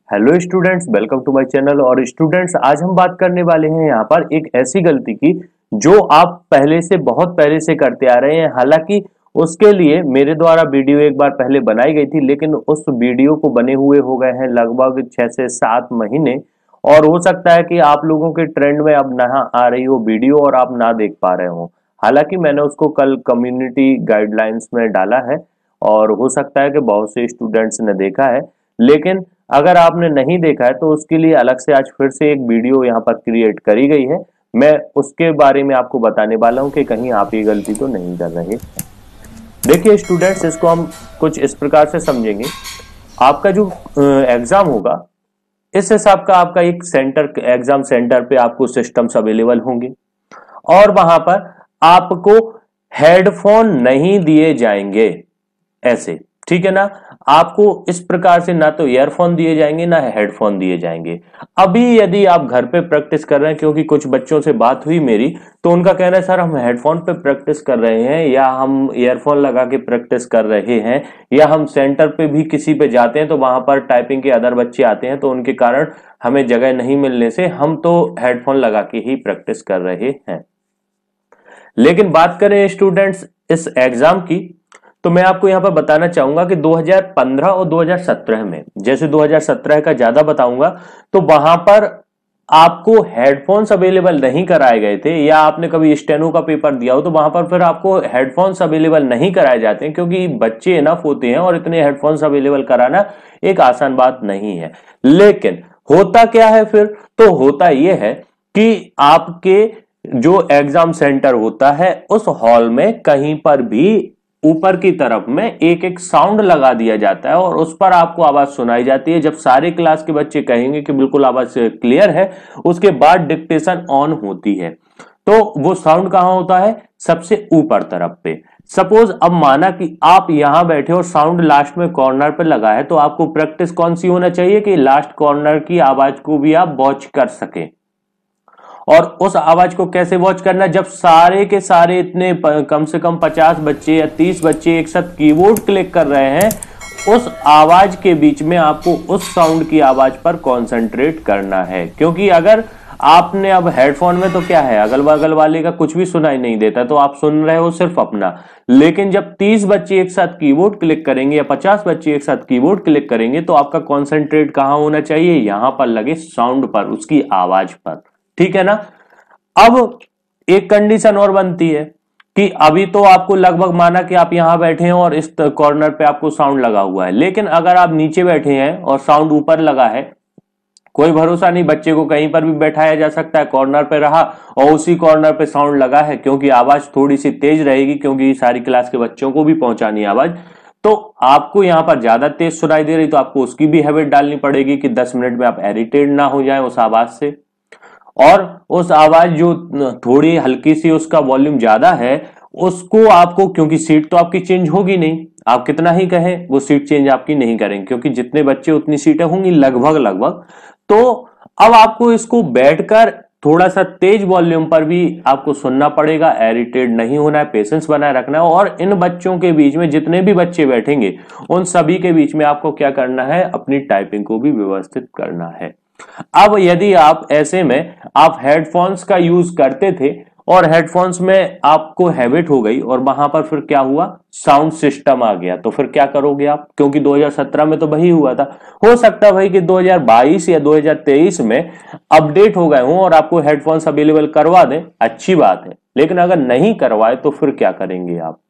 Hello students, welcome to my channel. और students, आज हम बात करने वाले हैं यहाँ पर एक ऐसी गलती की जो आप पहले से बहुत पहले से करते आ रहे हैं। हालांकि उसके लिए मेरे द्वारा वीडियो एक बार पहले बनाई गई थी, लेकिन उस वीडियो को बने हुए हो गए हैं लगभग 6 से 7 महीने। और हो सकता है कि आप लोगों के ट्रेंड में अब ना आ रही हो वीडियो और आप ना देख पा रहे हो। हालांकि मैंने उसको कल कम्युनिटी गाइडलाइंस में डाला है और हो सकता है कि बहुत से स्टूडेंट्स ने देखा है, लेकिन अगर आपने नहीं देखा है तो उसके लिए अलग से आज फिर से एक वीडियो यहाँ पर क्रिएट करी गई है। मैं उसके बारे में आपको बताने वाला हूँ कि कहीं आप ये गलती तो नहीं कर रहे। देखिए स्टूडेंट्स, इसको हम कुछ इस प्रकार से समझेंगे। आपका जो एग्जाम होगा, इस हिसाब का आपका एक सेंटर, एग्जाम सेंटर पे आपको सिस्टम्स अवेलेबल होंगे और वहां पर आपको हेडफोन नहीं दिए जाएंगे। ऐसे, ठीक है ना। आपको इस प्रकार से ना तो ईयरफोन दिए जाएंगे ना हेडफोन दिए जाएंगे। अभी यदि आप घर पे प्रैक्टिस कर रहे हैं, क्योंकि कुछ बच्चों से बात हुई मेरी, तो उनका कहना है सर हम हेडफोन पे प्रैक्टिस कर रहे हैं या हम ईयरफोन लगा के प्रैक्टिस कर रहे हैं, या हम सेंटर पे भी किसी पे जाते हैं तो वहां पर टाइपिंग के अदर बच्चे आते हैं तो उनके कारण हमें जगह नहीं मिलने से हम तो हेडफोन लगा के ही प्रैक्टिस कर रहे हैं। लेकिन बात करें स्टूडेंट्स इस एग्जाम की, तो मैं आपको यहां पर बताना चाहूंगा कि 2015 और 2017 में, जैसे 2017 का ज्यादा बताऊंगा, तो वहां पर आपको हेडफोन्स अवेलेबल नहीं कराए गए थे, या आपने कभी स्टेनो का पेपर दिया हो तो वहां पर फिर आपको हेडफोन्स अवेलेबल नहीं कराए जाते हैं, क्योंकि बच्चे इनफ होते हैं और इतने हेडफोन्स अवेलेबल कराना एक आसान बात नहीं है। लेकिन होता क्या है फिर? तो होता यह है कि आपके जो एग्जाम सेंटर होता है उस हॉल में कहीं पर भी ऊपर की तरफ में एक एक साउंड लगा दिया जाता है और उस पर आपको आवाज सुनाई जाती है। जब सारे क्लास के बच्चे कहेंगे कि बिल्कुल आवाज क्लियर है, उसके बाद डिक्टेशन ऑन होती है। तो वो साउंड कहां होता है? सबसे ऊपर तरफ पे। सपोज अब माना कि आप यहां बैठे और साउंड लास्ट में कॉर्नर पे लगा है, तो आपको प्रैक्टिस कौन सी होना चाहिए कि लास्ट कॉर्नर की आवाज को भी आप वॉच कर सके। और उस आवाज को कैसे वॉच करना? जब सारे के सारे इतने कम से कम 50 बच्चे या 30 बच्चे एक साथ कीबोर्ड क्लिक कर रहे हैं, उस आवाज के बीच में आपको उस साउंड की आवाज पर कंसंट्रेट करना है। क्योंकि अगर आपने अब हेडफोन में तो क्या है, अगल बगल वाले का कुछ भी सुनाई नहीं देता, तो आप सुन रहे हो सिर्फ अपना। लेकिन जब 30 बच्चे एक साथ कीबोर्ड क्लिक करेंगे या 50 बच्चे एक साथ कीबोर्ड क्लिक करेंगे, तो आपका कंसंट्रेट कहां होना चाहिए? यहां पर लगे साउंड पर, उसकी आवाज पर। ठीक है ना। अब एक कंडीशन और बनती है कि अभी तो आपको लगभग माना कि आप यहां बैठे हैं और इस कॉर्नर पे आपको साउंड लगा हुआ है, लेकिन अगर आप नीचे बैठे हैं और साउंड ऊपर लगा है, कोई भरोसा नहीं, बच्चे को कहीं पर भी बैठाया जा सकता है, कॉर्नर पे रहा और उसी कॉर्नर पे साउंड लगा है, क्योंकि आवाज थोड़ी सी तेज रहेगी, क्योंकि सारी क्लास के बच्चों को भी पहुंचानी है आवाज। तो आपको यहां पर ज्यादा तेज सुनाई दे रही, तो आपको उसकी भी हैबिट डालनी पड़ेगी कि 10 मिनट में आप इरिटेट ना हो जाए उस आवाज से। और उस आवाज जो थोड़ी हल्की सी उसका वॉल्यूम ज्यादा है, उसको आपको, क्योंकि सीट तो आपकी चेंज होगी नहीं, आप कितना ही कहें वो सीट चेंज आपकी नहीं करेंगे, क्योंकि जितने बच्चे उतनी सीटें होंगी लगभग लगभग। तो अब आपको इसको बैठकर थोड़ा सा तेज वॉल्यूम पर भी आपको सुनना पड़ेगा, इरिटेट नहीं होना है, पेशेंस बनाए रखना है। और इन बच्चों के बीच में जितने भी बच्चे बैठेंगे उन सभी के बीच में आपको क्या करना है? अपनी टाइपिंग को भी व्यवस्थित करना है। अब यदि आप ऐसे में आप हेडफोन्स का यूज करते थे और हेडफोन्स में आपको हैबिट हो गई और वहां पर फिर क्या हुआ? साउंड सिस्टम आ गया, तो फिर क्या करोगे आप? क्योंकि 2017 में तो वही हुआ था। हो सकता है भाई कि 2022 या 2023 में अपडेट हो गए हों और आपको हेडफोन्स अवेलेबल करवा दें, अच्छी बात है। लेकिन अगर नहीं करवाए तो फिर क्या करेंगे आप?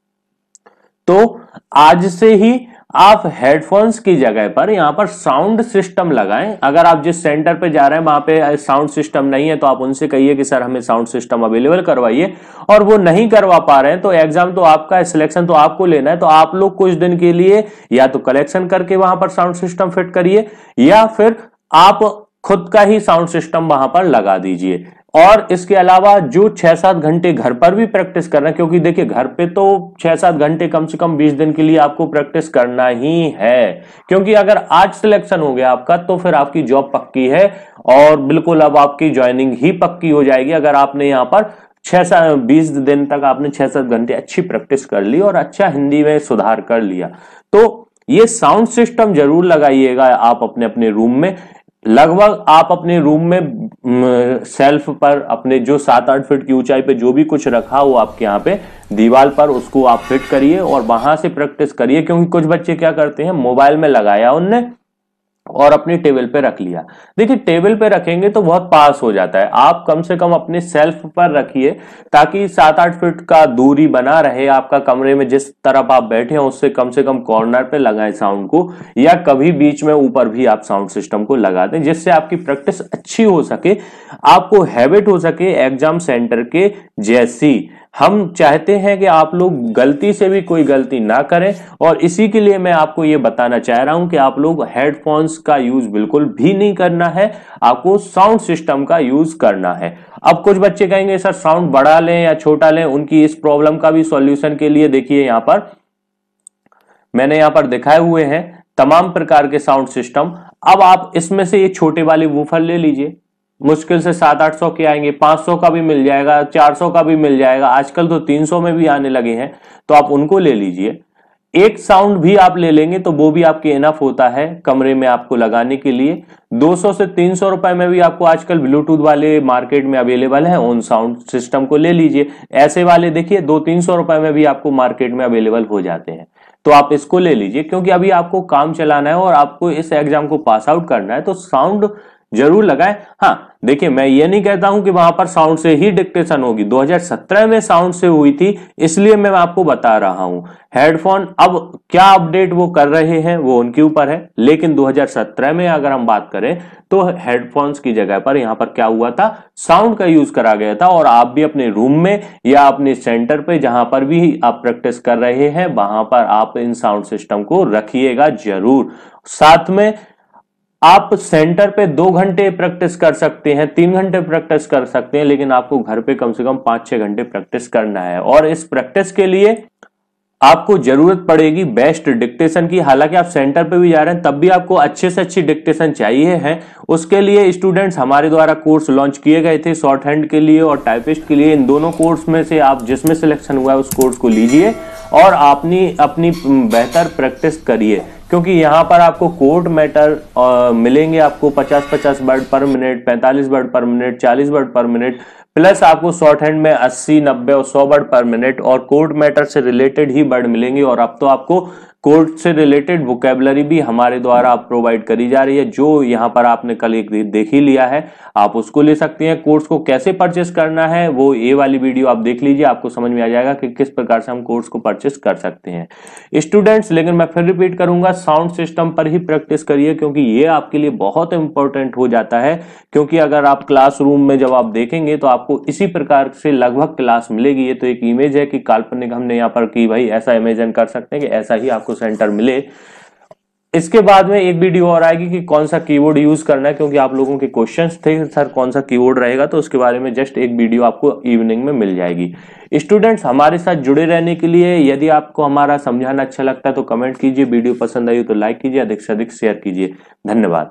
तो आज से ही आप हेडफोन्स की जगह पर यहां पर साउंड सिस्टम लगाएं। अगर आप जिस सेंटर पे जा रहे हैं वहां पे साउंड सिस्टम नहीं है, तो आप उनसे कहिए कि सर हमें साउंड सिस्टम अवेलेबल करवाइए। और वो नहीं करवा पा रहे हैं तो एग्जाम तो आपका, सिलेक्शन तो आपको लेना है, तो आप लोग कुछ दिन के लिए या तो कलेक्शन करके वहां पर साउंड सिस्टम फिट करिए, या फिर आप खुद का ही साउंड सिस्टम वहां पर लगा दीजिए। और इसके अलावा जो 6-7 घंटे घर पर भी प्रैक्टिस करना, क्योंकि देखिए घर पे तो 6-7 घंटे कम से कम 20 दिन के लिए आपको प्रैक्टिस करना ही है। क्योंकि अगर आज सिलेक्शन हो गया आपका तो फिर आपकी जॉब पक्की है और बिल्कुल अब आपकी ज्वाइनिंग ही पक्की हो जाएगी, अगर आपने यहां पर 20 दिन तक आपने 6-7 घंटे अच्छी प्रैक्टिस कर ली और अच्छा हिंदी में सुधार कर लिया। तो ये साउंड सिस्टम जरूर लगाइएगा आप अपने अपने रूम में। लगभग आप अपने रूम में सेल्फ पर अपने जो 7-8 फीट की ऊंचाई पे जो भी कुछ रखा हो आपके यहाँ पे दीवार पर, उसको आप फिट करिए और वहां से प्रैक्टिस करिए। क्योंकि कुछ बच्चे क्या करते हैं, मोबाइल में लगाया उनने और अपनी टेबल पे रख लिया। देखिए टेबल पे रखेंगे तो बहुत पास हो जाता है, आप कम से कम अपने सेल्फ पर रखिए ताकि 7-8 फीट का दूरी बना रहे आपका। कमरे में जिस तरफ आप बैठे हैं उससे कम कॉर्नर पे लगाएं साउंड को, या कभी बीच में ऊपर भी आप साउंड सिस्टम को लगा दें, जिससे आपकी प्रैक्टिस अच्छी हो सके, आपको हैबिट हो सके एग्जाम सेंटर के जैसी। हम चाहते हैं कि आप लोग गलती से भी कोई गलती ना करें, और इसी के लिए मैं आपको ये बताना चाह रहा हूं कि आप लोग हेडफोन्स का यूज बिल्कुल भी नहीं करना है, आपको साउंड सिस्टम का यूज करना है। अब कुछ बच्चे कहेंगे सर साउंड बड़ा लें या छोटा लें, उनकी इस प्रॉब्लम का भी सॉल्यूशन के लिए देखिए यहां पर मैंने यहां पर दिखाए हुए हैं तमाम प्रकार के साउंड सिस्टम। अब आप इसमें से ये छोटे वाले वूफर ले लीजिए, मुश्किल से 700-800 के आएंगे, 500 का भी मिल जाएगा, 400 का भी मिल जाएगा, आजकल तो 300 में भी आने लगे हैं, तो आप उनको ले लीजिए। एक साउंड भी आप ले लेंगे तो वो भी आपके इनफ होता है कमरे में आपको लगाने के लिए। 200 से 300 रुपए में भी आपको आजकल ब्लूटूथ वाले मार्केट में अवेलेबल है, उन साउंड सिस्टम को ले लीजिए। ऐसे वाले देखिए 200-300 रुपए में भी आपको मार्केट में अवेलेबल हो जाते हैं, तो आप इसको ले लीजिए। क्योंकि अभी आपको काम चलाना है और आपको इस एग्जाम को पास आउट करना है, तो साउंड जरूर लगाएं। हाँ देखिए, मैं ये नहीं कहता हूं कि वहां पर साउंड से ही डिक्टेशन होगी, 2017 में साउंड से हुई थी, इसलिए मैं आपको बता रहा हूं। हेडफोन अब क्या अपडेट वो कर रहे हैं वो उनके ऊपर है, लेकिन 2017 में अगर हम बात करें तो हेडफोन्स की जगह पर यहां पर क्या हुआ था, साउंड का यूज करा गया था। और आप भी अपने रूम में या अपने सेंटर पे जहां पर भी आप प्रैक्टिस कर रहे हैं वहां पर आप इन साउंड सिस्टम को रखिएगा जरूर। साथ में आप सेंटर पे 2 घंटे प्रैक्टिस कर सकते हैं, 3 घंटे प्रैक्टिस कर सकते हैं, लेकिन आपको घर पे कम से कम 5-6 घंटे प्रैक्टिस करना है। और इस प्रैक्टिस के लिए आपको जरूरत पड़ेगी बेस्ट डिक्टेशन की। हालांकि आप सेंटर पे भी जा रहे हैं तब भी आपको अच्छे से अच्छी डिक्टेशन चाहिए है। उसके लिए स्टूडेंट्स हमारे द्वारा कोर्स लॉन्च किए गए थे शॉर्ट हैंड के लिए और टाइपिस्ट के लिए। इन दोनों कोर्स में से आप जिसमें सिलेक्शन हुआ है उस कोर्स को लीजिए और अपनी बेहतर प्रैक्टिस करिए। क्योंकि यहाँ पर आपको कोड मैटर मिलेंगे, आपको 50-50 वर्ड पर मिनट, 45 वर्ड पर मिनट, 40 वर्ड पर मिनट, प्लस आपको शॉर्ट हैंड में 80, 90 और 100 वर्ड पर मिनट और कोड मैटर से रिलेटेड ही वर्ड मिलेंगे। और अब तो आपको कोड से रिलेटेड वोकेबलरी भी हमारे द्वारा प्रोवाइड करी जा रही है, जो यहाँ पर आपने कल एक देख ही लिया है, आप उसको ले सकते हैं। कोर्स को कैसे परचेस करना है वो ये वाली वीडियो आप देख लीजिए, आपको समझ में आ जाएगा कि किस प्रकार से हम कोर्स को परचेस कर सकते हैं स्टूडेंट्स। लेकिन मैं फिर रिपीट करूंगा, साउंड सिस्टम पर ही प्रैक्टिस करिए, क्योंकि ये आपके लिए बहुत इंपॉर्टेंट हो जाता है। क्योंकि अगर आप क्लासरूम में जब आप देखेंगे तो आपको इसी प्रकार से लगभग क्लास मिलेगी। ये तो एक इमेज है कि काल्पनिक हमने यहाँ पर की, भाई ऐसा इमेजिन कर सकते हैं कि ऐसा ही आपको सेंटर मिले। इसके बाद में एक वीडियो और आएगी कि कौन सा कीबोर्ड यूज करना है, क्योंकि आप लोगों के क्वेश्चंस थे सर कौन सा कीबोर्ड रहेगा, तो उसके बारे में जस्ट एक वीडियो आपको इवनिंग में मिल जाएगी। स्टूडेंट्स हमारे साथ जुड़े रहने के लिए, यदि आपको हमारा समझाना अच्छा लगता है तो कमेंट कीजिए, वीडियो पसंद आई तो लाइक कीजिए, अधिक से अधिक शेयर कीजिए। धन्यवाद।